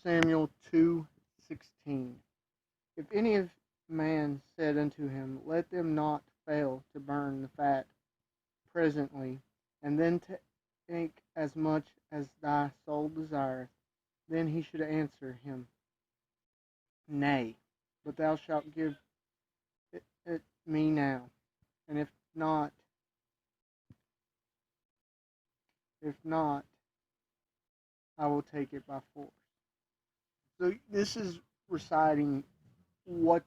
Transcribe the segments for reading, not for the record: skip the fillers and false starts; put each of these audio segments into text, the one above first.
Samuel 2:16. If any of man said unto him, Let them not fail to burn the fat presently, and then take as much as thy soul desireth, then he should answer him, Nay, but thou shalt give it me now, and if not, I will take it by force. So this is reciting what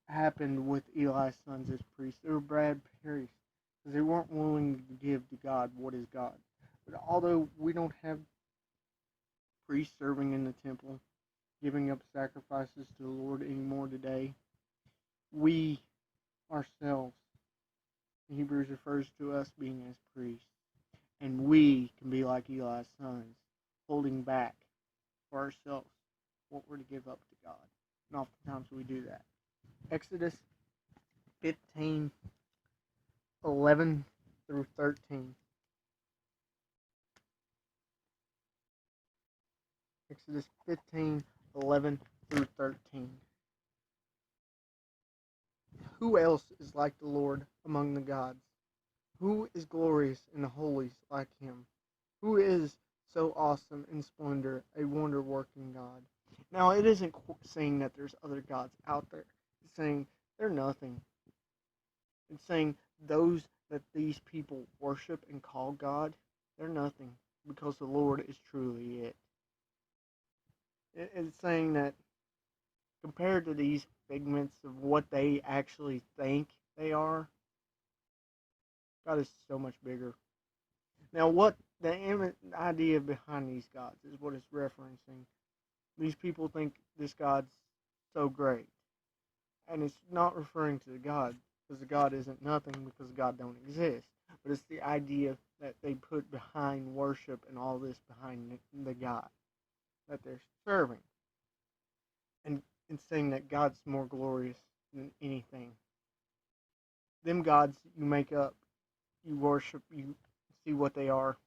happened with Eli's sons as priests. They were bad priests because they weren't willing to give to God what is God. But although we don't have priests serving in the temple, giving up sacrifices to the Lord anymore today, we ourselves, Hebrews refers to us being as priests, and we can be like Eli's sons, holding back for ourselves what we're to give up to God. And oftentimes we do that. Exodus 15:11 through 13. Exodus 15:11 through 13. Who else is like the Lord among the gods? Who is glorious in the holies like him? Who is so awesome in splendor, a wonder-working God? Now, it isn't saying that there's other gods out there. It's saying they're nothing. It's saying those that these people worship and call God, they're nothing, because the Lord is truly it. It's saying that compared to these figments of what they actually think they are, God is so much bigger. Now, what the idea behind these gods is what it's referencing. These people think this God's so great. And it's not referring to the God, because the God isn't nothing, because God don't exist. But it's the idea that they put behind worship and all this behind the God that they're serving. And it's saying that God's more glorious than anything. Them gods you make up, you worship, you see what they are.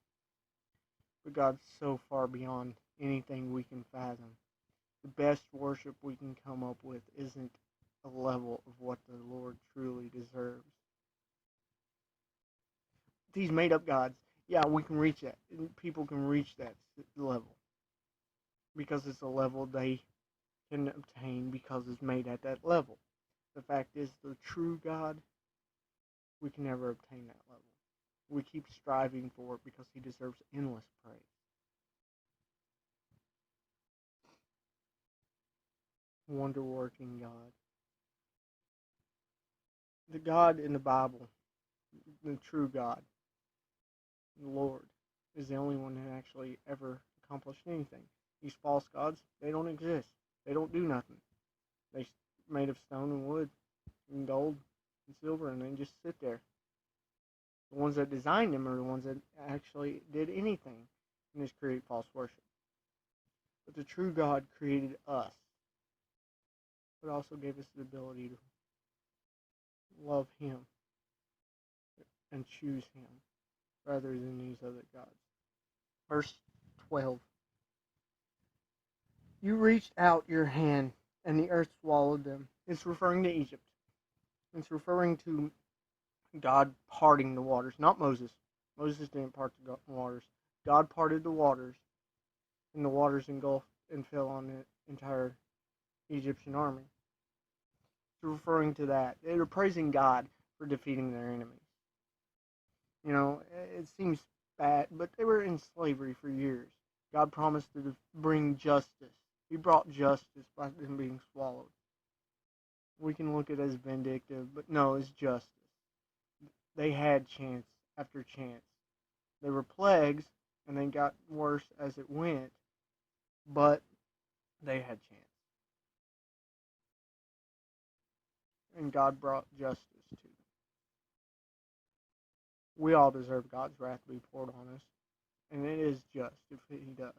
But God's so far beyond anything we can fathom. The best worship we can come up with isn't a level of what the Lord truly deserves. These made up gods, yeah, we can reach that. People can reach that level. Because it's a level they can obtain because it's made at that level. The fact is, the true God, we can never obtain that level. We keep striving for it because he deserves endless praise. Wonder-working God. The God in the Bible, the true God, the Lord, is the only one who actually ever accomplished anything. These false gods, they don't exist. They don't do nothing. They're made of stone and wood and gold and silver, and they just sit there. The ones that designed them are the ones that actually did anything and just create false worship. But the true God created us, but also gave us the ability to love him and choose him rather than these other gods. Verse 12. You reached out your hand, and the earth swallowed them. It's referring to Egypt. It's referring to God parting the waters, not Moses. Moses didn't part the waters. God parted the waters, and the waters engulfed and fell on the entire Egyptian army. It's referring to that. They were praising God for defeating their enemies. You know, it seems bad, but they were in slavery for years. God promised to bring justice. He brought justice by them being swallowed. We can look at it as vindictive, but no, it's justice. They had chance after chance. They were plagues, and they got worse as it went, but they had chance. And God brought justice to them. We all deserve God's wrath to be poured on us, and it is just if he does.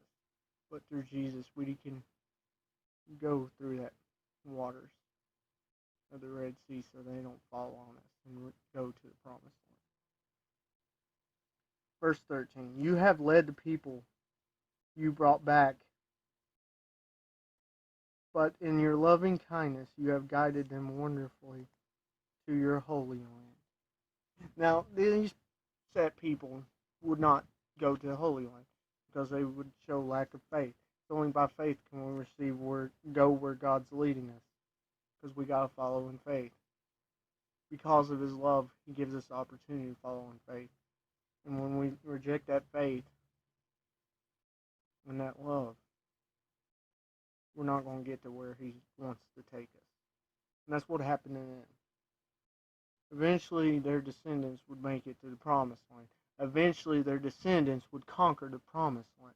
But through Jesus, we can go through that waters of the Red Sea so they don't fall on us and go to the promised land. Verse 13, you have led the people you brought back But in your loving kindness you have guided them wonderfully to your holy land. Now, these set people would not go to the Holy Land because they would show lack of faith. It's only by faith can we go where God's leading us, because we gotta follow in faith. Because of His love, He gives us the opportunity to follow in faith. And when we reject that faith and that love, we're not going to get to where He wants to take us. And that's what happened to them. Eventually, their descendants would make it to the promised land. Eventually, their descendants would conquer the promised land.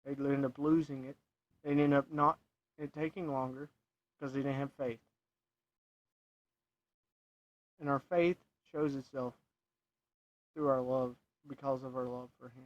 They'd end up losing it. They'd end up not it taking longer because they didn't have faith. And our faith shows itself through our love, because of our love for Him.